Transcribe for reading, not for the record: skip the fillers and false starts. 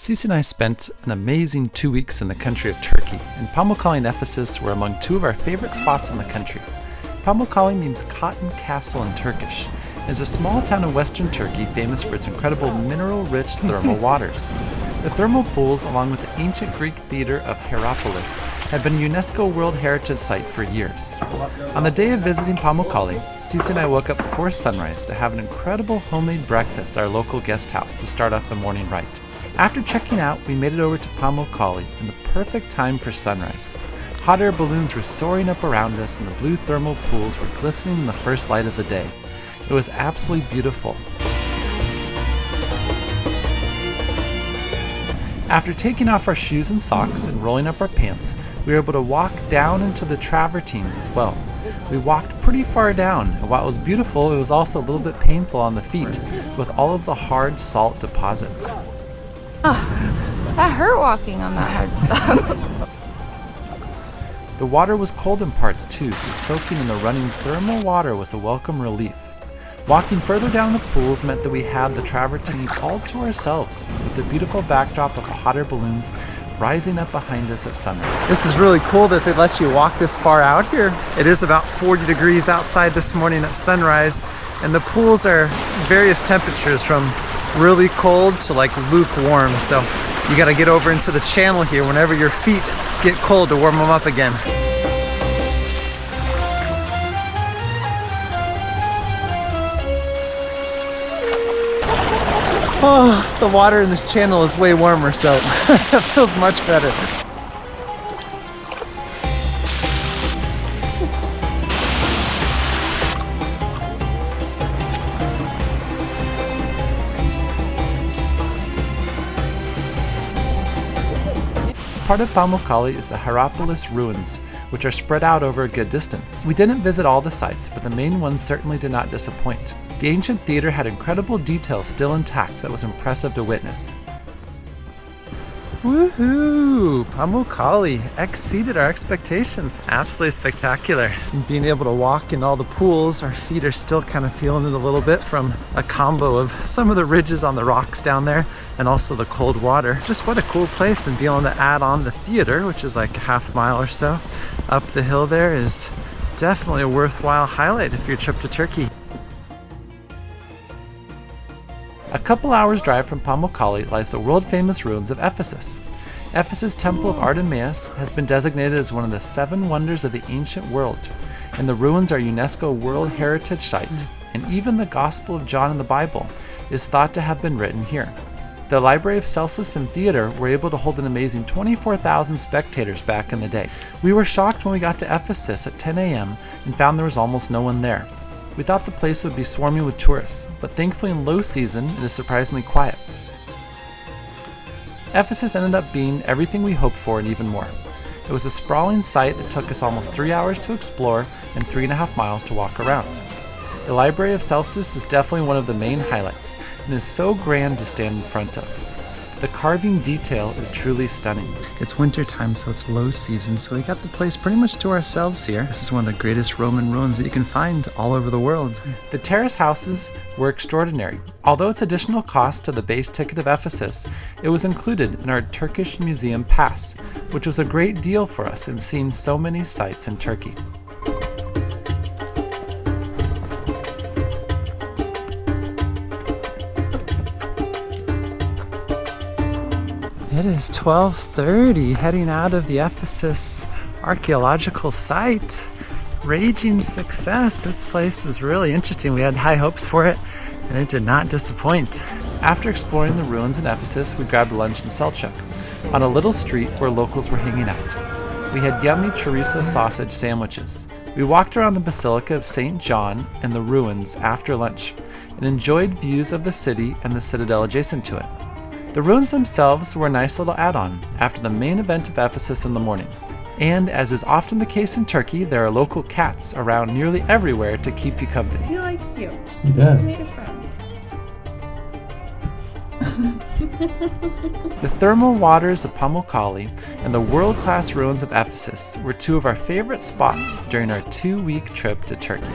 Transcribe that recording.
Cece and I spent an amazing 2 weeks in the country of Turkey, and Pamukkale and Ephesus were among two of our favorite spots in the country. Pamukkale means cotton castle in Turkish, and is a small town in western Turkey famous for its incredible mineral-rich thermal waters. The thermal pools, along with the ancient Greek theater of Hierapolis, have been a UNESCO World Heritage Site for years. On the day of visiting Pamukkale, Cece and I woke up before sunrise to have an incredible homemade breakfast at our local guest house to start off the morning rite. After checking out, we made it over to Pamukkale in the perfect time for sunrise. Hot air balloons were soaring up around us, and the blue thermal pools were glistening in the first light of the day. It was absolutely beautiful. After taking off our shoes and socks and rolling up our pants, we were able to walk down into the travertines as well. We walked pretty far down, and while it was beautiful, it was also a little bit painful on the feet with all of the hard salt deposits. Oh, that hurt walking on that hard stuff. The water was cold in parts too, so soaking in the running thermal water was a welcome relief. Walking further down the pools meant that we had the travertines all to ourselves, with the beautiful backdrop of the hot air balloons rising up behind us at sunrise. This is really cool that they let you walk this far out here. It is about 40 degrees outside this morning at sunrise, and the pools are various temperatures from really cold to like lukewarm, so you got to get over into the channel here whenever your feet get cold to warm them up again. Oh, the water in this channel is way warmer, so it feels much better. Part of Pamukkale is the Hierapolis ruins, which are spread out over a good distance. We didn't visit all the sites, but the main ones certainly did not disappoint. The ancient theater had incredible details still intact that was impressive to witness. Woohoo! Pamukkale exceeded our expectations. Absolutely spectacular. And being able to walk in all the pools, our feet are still kind of feeling it a little bit from a combo of some of the ridges on the rocks down there and also the cold water. Just what a cool place, and being able to add on the theater, which is like a half mile or so up the hill there, is definitely a worthwhile highlight of your trip to Turkey. A couple hours drive from Pamukkale lies the world-famous ruins of Ephesus. Ephesus' Temple of Artemis has been designated as one of the 7 wonders of the ancient world, and the ruins are UNESCO World Heritage Site, and even the Gospel of John in the Bible is thought to have been written here. The Library of Celsus and Theater were able to hold an amazing 24,000 spectators back in the day. We were shocked when we got to Ephesus at 10 a.m. and found there was almost no one there. We thought the place would be swarming with tourists, but thankfully in low season it is surprisingly quiet. Ephesus ended up being everything we hoped for and even more. It was a sprawling site that took us almost 3 hours to explore and 3.5 miles to walk around. The Library of Celsus is definitely one of the main highlights and is so grand to stand in front of. The carving detail is truly stunning. It's winter time, so it's low season, so we got the place pretty much to ourselves here. This is one of the greatest Roman ruins that you can find all over the world. The terrace houses were extraordinary. Although it's additional cost to the base ticket of Ephesus, it was included in our Turkish Museum Pass, which was a great deal for us in seeing so many sites in Turkey. It is 12:30, heading out of the Ephesus archaeological site. Raging success. This place is really interesting. We had high hopes for it, and it did not disappoint. After exploring the ruins in Ephesus, we grabbed lunch in Selçuk, on a little street where locals were hanging out. We had yummy chorizo sausage sandwiches. We walked around the Basilica of St. John and the ruins after lunch, and enjoyed views of the city and the citadel adjacent to it. The ruins themselves were a nice little add-on after the main event of Ephesus in the morning. And as is often the case in Turkey, there are local cats around nearly everywhere to keep you company. He likes you. He does. He made a friend. The thermal waters of Pamukkale and the world-class ruins of Ephesus were two of our favorite spots during our 2-week trip to Turkey.